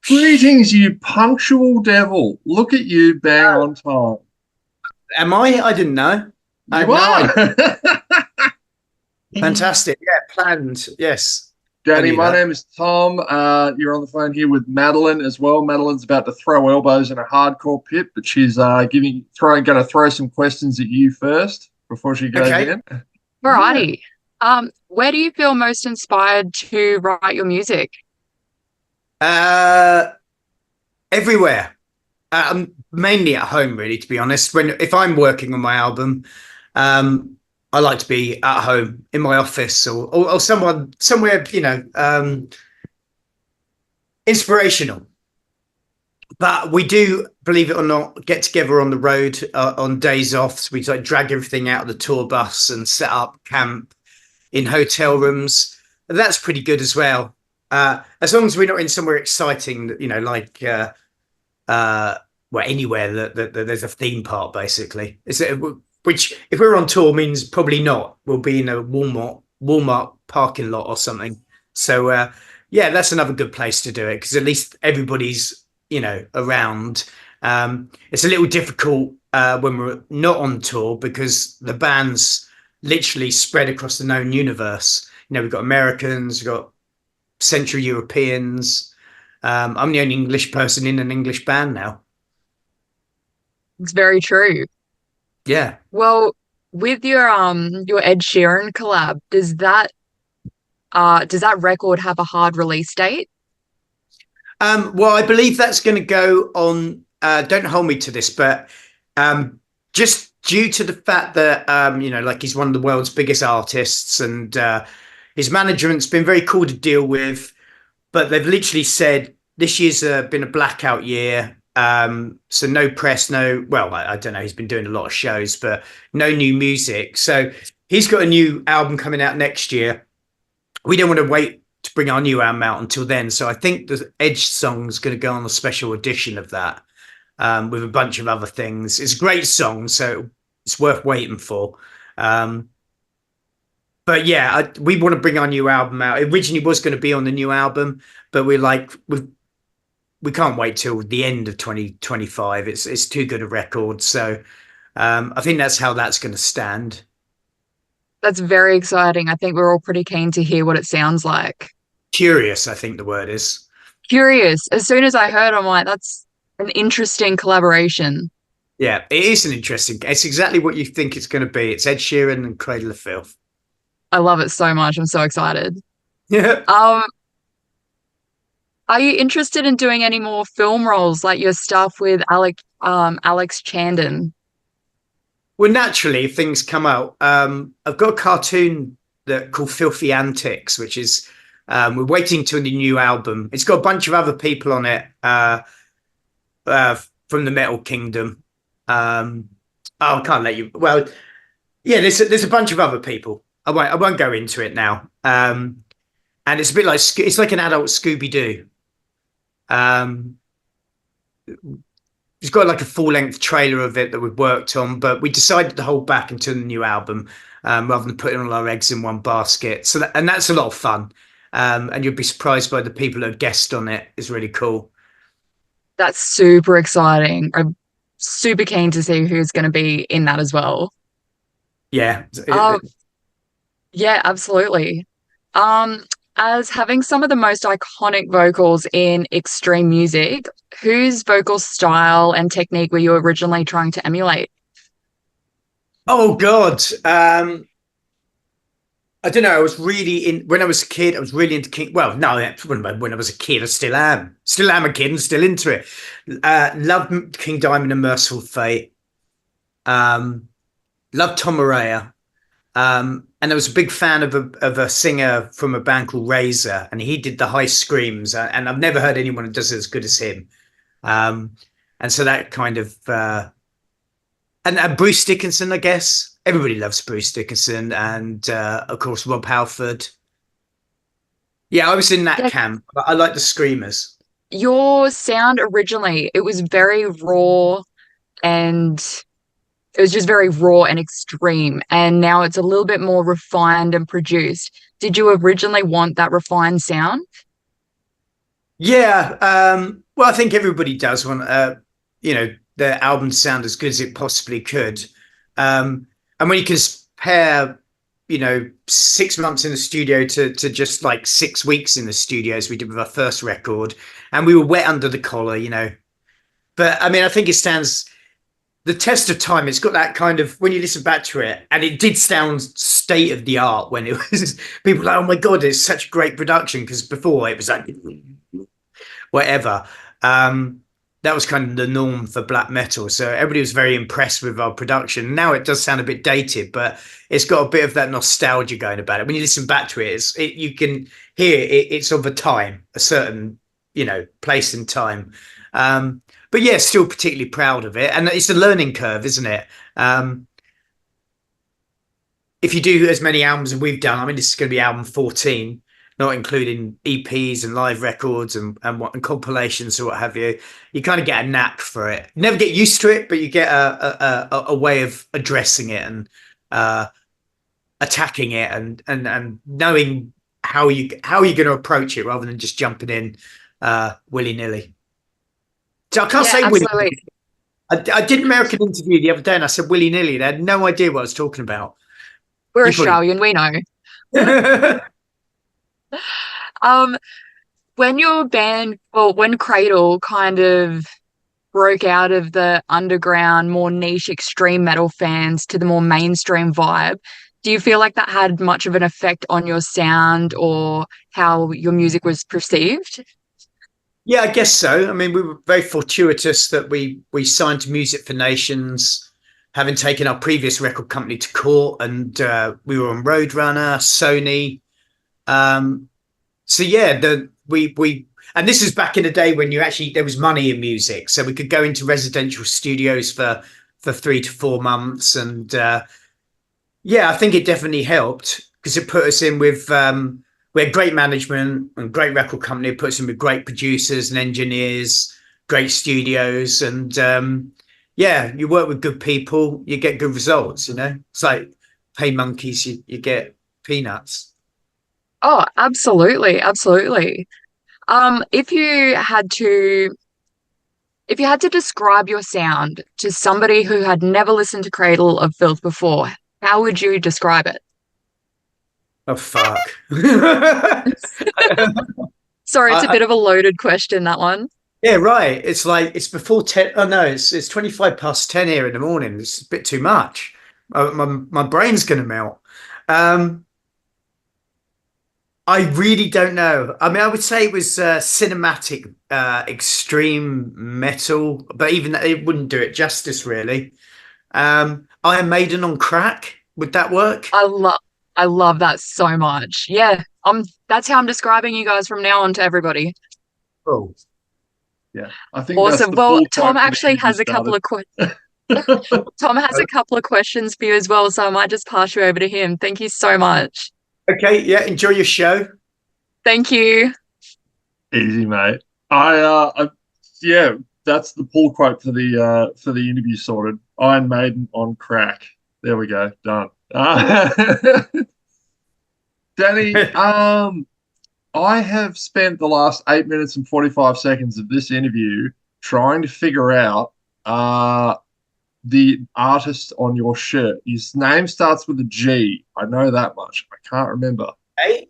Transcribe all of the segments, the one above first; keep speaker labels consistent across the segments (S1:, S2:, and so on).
S1: Greetings, you punctual devil. Look at you, bang
S2: Oh,
S1: on time.
S2: am I? I didn't know. I
S1: You
S2: have no idea.
S1: are.
S2: Fantastic. Yeah, planned. Yes, I
S1: Danny,
S2: knew
S1: my
S2: that.
S1: name is Tom. You're on the phone here with Madeline as well. Madeline's about to throw elbows in a hardcore pit, but she's going to throw some questions at you first before she goes
S2: Okay.
S1: in. Yeah.
S3: Alrighty. Where do you feel most inspired to write your music?
S2: Uh, Everywhere. Mainly at home, really. To be honest, when if I'm working on my album, I like to be at home in my office or someone somewhere, inspirational. But we do, believe it or not, get together on the road on days off. So we like drag everything out of the tour bus and set up camp in hotel rooms. That's pretty good as well. As long as we're not in somewhere exciting, like well, anywhere that there's a theme park, basically. Which, if we're on tour, means probably not. We'll be in a Walmart parking lot or something. So yeah, that's another good place to do it because at least everybody's around. It's a little difficult when we're not on tour because the band's literally spread across the known universe. We've got Americans, we've got Central Europeans. I'm the only English person in an English band now.
S3: It's very true.
S2: Yeah.
S3: Well, with your Ed Sheeran collab, does that record have a hard release date?
S2: Well, I believe that's going to go on. Don't hold me to this, but just due to the fact that like he's one of the world's biggest artists, and his management's been very cool to deal with, but they've literally said this year's been a blackout year. So no press, no. Well, I don't know. He's been doing a lot of shows, but no new music. So he's got a new album coming out next year. We don't want to wait to bring our new album out until then. So I think the Edge song's going to go on a special edition of that with a bunch of other things. It's a great song, so it's worth waiting for. Um, but yeah, we want to bring our new album out. It originally was going to be on the new album, but we're like we can't wait till the end of 2025. It's too good a record. So I think that's how that's going to stand.
S3: That's very exciting. I think we're all pretty keen to hear what it sounds like.
S2: Curious, I think the word is.
S3: Curious. As soon as I heard, I'm like, that's an interesting collaboration.
S2: Yeah, it is an interesting. It's exactly what you think it's going to be. It's Ed Sheeran and Cradle of Filth.
S3: I love it so much. I'm so excited.
S2: Yeah.
S3: Um, are you interested in doing any more film roles like your stuff with Alex Chandon?
S2: Well, naturally, if things come out, I've got a cartoon that called Filthy Antics, which is we're waiting till the new album. It's got a bunch of other people on it from the Metal Kingdom. Oh, I can't let you. Well, yeah, there's a bunch of other people. I won't go into it now. And it's a bit like it's like an adult Scooby Doo. Um, it's got like a full length trailer of it that we've worked on, but we decided to hold back until the new album rather than putting all our eggs in one basket. And that's a lot of fun. And you'll be surprised by the people that guest on it. It's really cool.
S3: That's super exciting. I'm super keen to see who's going to be in that as well.
S2: Yeah.
S3: Um, yeah, absolutely. Um, as having some of the most iconic vocals in extreme music, whose vocal style and technique were you originally trying to emulate?
S2: Oh God. I don't know. I was really in when I was a kid. I was really into King. Well, no, when I was a kid, I still am. Still am a kid and still into it. Loved King Diamond and Merciful Fate. Um, Loved Tom Araya. And I was a big fan of a singer from a band called Razor, and he did the high screams, and I've never heard anyone who does it as good as him. Um, and so that kind of and Bruce Dickinson, I guess everybody loves Bruce Dickinson, and of course Rob Halford. Yeah, I was in that
S3: Yeah,
S2: camp. But I like the screamers.
S3: your sound originally, it was very raw and it was just very raw and extreme. And now it's a little bit more refined and produced. Did you originally want that refined sound?
S2: Yeah, well, I think everybody does want, you know, their album to sound as good as it possibly could. And when you compare, you know, 6 months in the studio to just like 6 weeks in the studio, as we did with our first record, and we were wet under the collar, you know. But I mean, I think it stands the test of time. It's got that kind of, when you listen back to it, and it did sound state of the art when it was, people were like, oh my God, it's such great production. Because before it was like, whatever. Um, that was kind of the norm for black metal. So everybody was very impressed with our production. Now it does sound a bit dated, but it's got a bit of that nostalgia going about it. When you listen back to it, you can hear it's of a time, a certain, you know, place and time. But yeah, still particularly proud of it. And it's a learning curve, isn't it? If you do as many albums as we've done, I mean, this is going to be album 14, not including EPs and live records and compilations or what have you. You kind of get a knack for it. You never get used to it, but you get a way of addressing it and attacking it and knowing how you're going to approach it rather than just jumping in willy nilly. So I can't say willy nilly. I did an American interview the other day and I said willy nilly. They had no idea what I was talking about.
S3: We're Australian, we know. When your band, well, when CRADLE kind of broke out of the underground, more niche extreme metal fans to the more mainstream vibe, do you feel like that had much of an effect on your sound or how your music was perceived?
S2: Yeah, I guess so. I mean, we were very fortuitous that we signed to Music for Nations, having taken our previous record company to court, and we were on Roadrunner, Sony. So yeah, we and this is back in the day when there was money in music, so we could go into residential studios for 3 to 4 months, and yeah, I think it definitely helped because it put us in with we had great management and great record company. It put us in with great producers and engineers, great studios, and yeah, you work with good people, you get good results. You know, it's like pay monkeys, you get peanuts.
S3: Oh, absolutely, absolutely. If you had to describe your sound to somebody who had never listened to Cradle of Filth before, how would you describe it?
S2: Oh fuck.
S3: Sorry, it's a bit of a loaded question, that one.
S2: Yeah, right. It's like it's before 10. Oh no, it's 25 past 10 here in the morning. It's a bit too much. My brain's gonna melt. I really don't know. I mean, I would say it was cinematic, extreme metal, but even that, it wouldn't do it justice, really. Iron Maiden on crack. Would that work?
S3: I love that so much. Yeah, that's how I'm describing you guys from now on to everybody.
S2: Oh,
S1: yeah, I think
S3: awesome. Well, Tom actually has a couple of Tom has a couple of questions for you as well, so I might just pass you over to him. Thank you so much.
S2: Okay, yeah, enjoy your show.
S3: Thank you.
S1: Easy, mate. Yeah, that's the pull quote for the interview sorted. Iron Maiden on crack. There we go. Done. Dani, I have spent the last 8 minutes and 45 seconds of this interview trying to figure out the artist on your shirt. His name starts with a G. I know that much. I can't remember.
S2: Hey?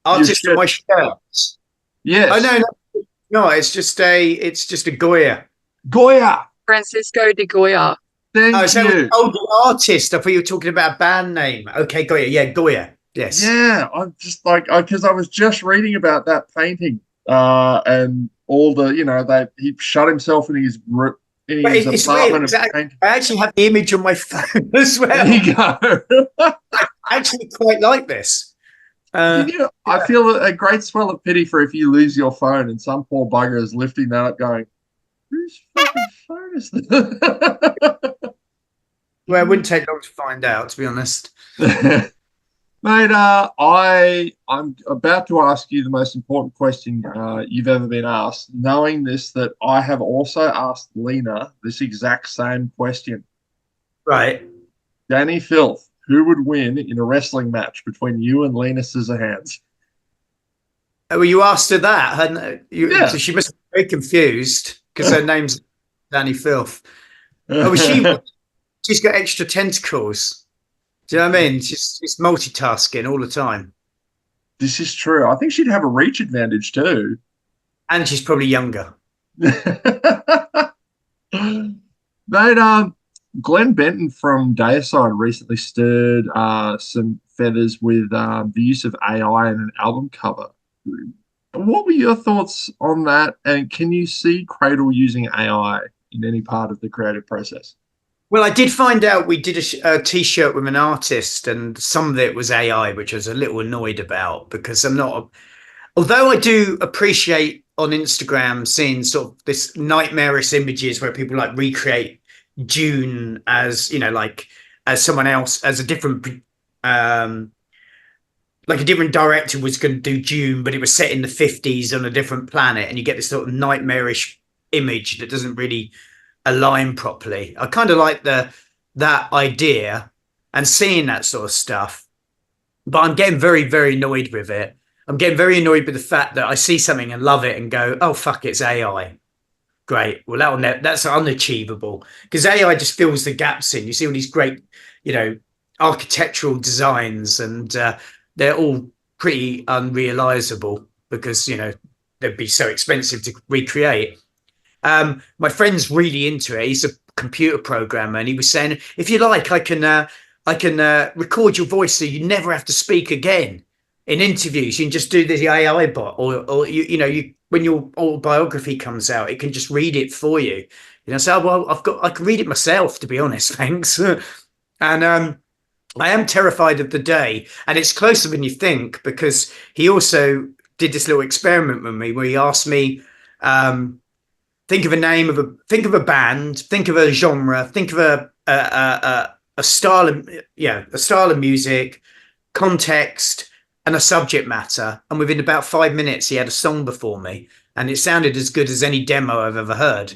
S2: Artist on my shirts.
S1: Yes.
S2: Oh no, it's just a Goya.
S1: Goya.
S3: Francisco de Goya.
S2: Thank you. Oh, the artist. I thought you were talking about a band name. Okay, Goya. Yeah, Goya. Yes.
S1: Yeah, I'm just like, because I was just reading about that painting and all the, he shut himself in his apartment.
S2: I actually have the image on my phone as well.
S1: There you go.
S2: I actually quite like this.
S1: I feel a great swell of pity for if you lose your phone and some poor bugger is lifting that up going, whose fucking phone is this?
S2: Well, it wouldn't take long to find out, to be honest.
S1: Mate, I'm about to ask you the most important question you've ever been asked, knowing that I have also asked Lena this exact same question.
S2: Right.
S1: Dani Filth, who would win in a wrestling match between you and Lena Scissorhands?
S2: Well, you asked her that,
S1: Yeah.
S2: so she must be very confused because her name's Dani Filth. Oh,
S1: This
S2: she's got extra tentacles. Do you know what I mean? She's multitasking all the time.
S1: is true. I think she'd have a reach advantage too.
S2: And she's probably younger.
S1: Mate, Glenn Benton from Deicide recently stirred some feathers with the use of AI in an album cover. What were your thoughts on that? And can you see Cradle using AI in any part of the creative process?
S2: Well, I did find out we did a t-shirt with an artist, and some of it was AI, which I was a little annoyed about because I'm not. Although I do appreciate on Instagram seeing sort of this nightmarish images where people like recreate June as like as someone else as a different um like a different director was going to do June, but it was set in the 50s on a different planet, and you get this sort of nightmarish image that doesn't really align properly. I kind of like that idea and seeing that sort of stuff, but I'm getting very, very annoyed with it. I'm getting very annoyed with the fact that I see something and love it and go, "Oh fuck, it's AI." Great. Well, that's unachievable because AI just fills the gaps in. You see all these great, architectural designs, and they're all pretty unrealizable because they'd be so expensive to recreate. My friend's really into it. He's a computer programmer, and he was saying, if you like, I can record your voice so you never have to speak again in interviews. You can just do the AI bot, or you when your autobiography comes out, it can just read it for you. So well, I can read it myself, to be honest. Thanks. And I am terrified of the day, and it's closer than you think because he also did this little experiment with me where he asked me. Think of a name of think of a band, think of a genre, think of a style of a style of music, context, and a subject matter. And within about 5 minutes, he had a song before me, and it sounded as good as any demo I've ever heard.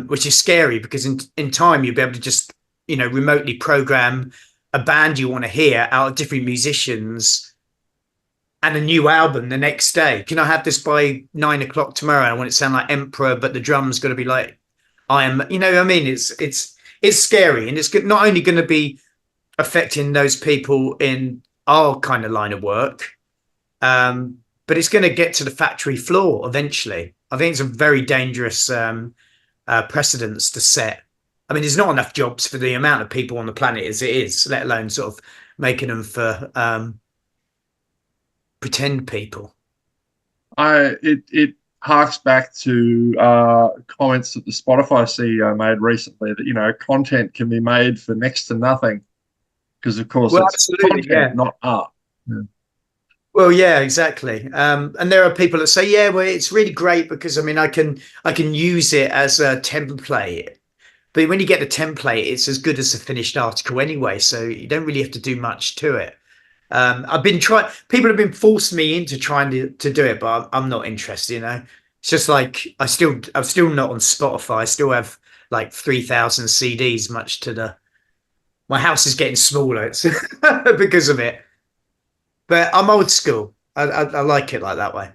S2: Which is scary because in time you'll be able to just remotely program a band you want to hear out of different musicians and a new album the next day. Can I have this by 9 o'clock tomorrow? I want it to sound like Emperor, but the drums got to be like I am. You know what I mean? It's scary, and it's not only going to be affecting those people in our kind of line of work, but it's going to get to the factory floor eventually. I think it's a very dangerous precedence to set. I mean, there's not enough jobs for the amount of people on the planet as it is, let alone sort of making them for pretend people.
S1: It harks back to comments that the Spotify CEO made recently that content can be made for next to nothing because of course
S2: Well,
S1: it's
S2: absolutely,
S1: content,
S2: yeah.
S1: not art. Yeah.
S2: Well, yeah, exactly. And there are people that say, yeah, well, it's really great because I can use it as a template. But when you get the template, it's as good as a finished article anyway, so you don't really have to do much to it. I've been trying. People have been forcing me into trying to do it, but I'm not interested. It's just like I'm still not on Spotify. I still have like 3,000 CDs. Much to my house is getting smaller. It's because of it. But I'm old school. I like it like that way.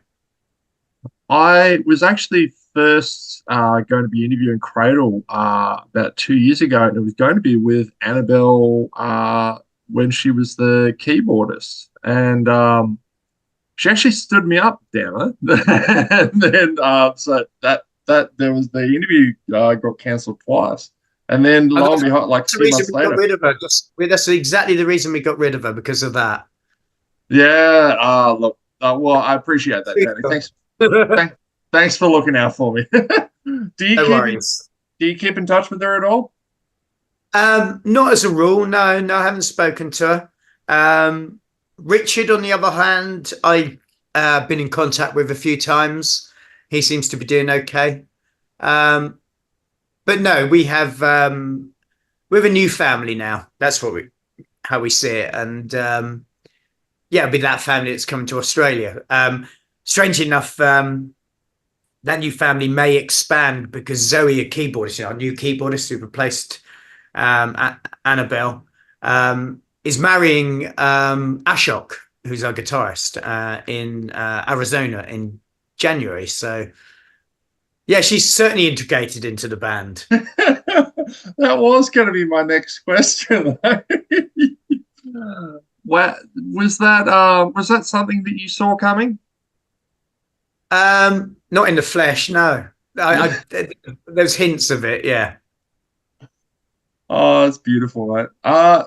S1: I was actually first going to be interviewing Cradle about 2 years ago, and it was going to be with Annabelle when she was the keyboardist, and she actually stood me up, damn it. And then so that there was the interview got cancelled twice, and then
S2: And
S1: lo and behold, like a
S2: that's the
S1: few
S2: reason
S1: months
S2: we got
S1: later,
S2: rid of her. That's exactly the reason we got rid of her because of that.
S1: yeah. Look, well, I appreciate that, Danny.
S2: No
S1: Thank, thanks for looking out for me. Do you keep in,
S2: worries.
S1: do you keep in touch with her at all?
S2: Not as a rule, no, I haven't spoken to her. Richard, on the other hand, I've been in contact with a few times. He seems to be doing okay. But no, we have a new family now. That's how we see it, and yeah, it'll be that family that's coming to Australia. Strange enough, that new family may expand because Zoe, a keyboardist, our new keyboardist who replaced Annabelle, is marrying Ashok, who's our guitarist, in Arizona in January. So yeah, she's certainly integrated into the band.
S1: That was going to be my next question. What was that? Was that something that you saw coming?
S2: Not in the flesh, no. There's hints of it, yeah.
S1: Oh, it's beautiful, mate.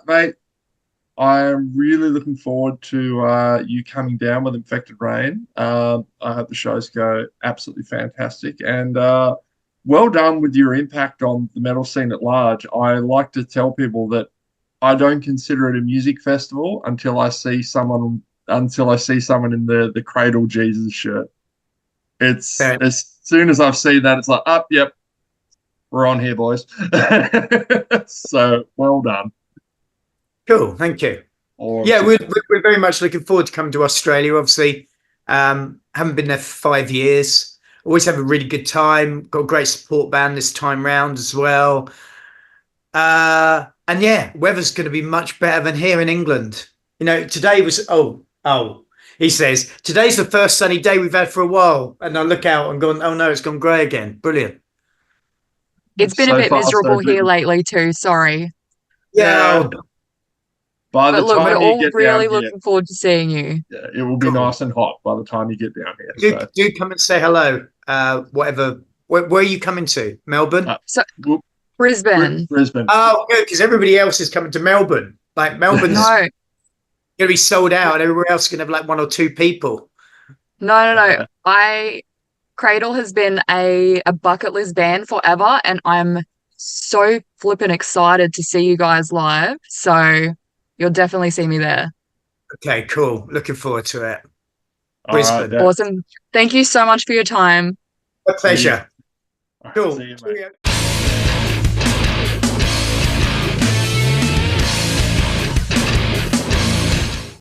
S1: Mate, I'm really looking forward to you coming down with Infected Rain. I hope the shows go absolutely fantastic, and well done with your impact on the metal scene at large. I like to tell people that I don't consider it a music festival until I see someone in the Cradle Jesus shirt. It's as soon as I've seen that, it's like, up, yep, we're on here, boys. So well done.
S2: Cool, thank you.
S1: Awesome.
S2: Yeah, we're very much looking forward to coming to Australia. Obviously, haven't been there for 5 years. Always have a really good time. Got a great support band this time round as well. And yeah, weather's going to be much better than here in England. You know, today was he says today's the first sunny day we've had for a while, and I look out and gone, oh no, it's gone grey again. Brilliant.
S3: It's been
S1: So
S3: a bit
S1: far, so
S3: miserable here
S1: good.
S3: lately too. Sorry,
S1: Yeah. By the
S3: but look, we're
S1: time you
S3: all
S1: get
S3: really
S1: down here,
S3: looking forward to seeing you.
S1: yeah, it will be
S2: Cool.
S1: nice and hot by the time you get down here. So,
S2: Do come and say hello. Whatever. Where are you coming to? Melbourne?
S3: So
S1: whoop,
S3: Brisbane.
S1: Brisbane.
S2: Oh, good, because everybody else is coming to Melbourne. Like Melbourne's
S3: No,
S2: going to be sold out, and everywhere else is going to have like 1 or 2 people.
S3: no. Cradle has been a bucket list band forever, and I'm so flippin' excited to see you guys live. So you'll definitely see me there.
S2: Okay, cool. Looking forward to it.
S1: All right,
S2: Brisbane.
S1: yeah.
S3: Awesome. Thank you so much for your time.
S2: A pleasure.
S1: All right,
S2: Cool.
S1: see you, mate.
S2: Cheerio.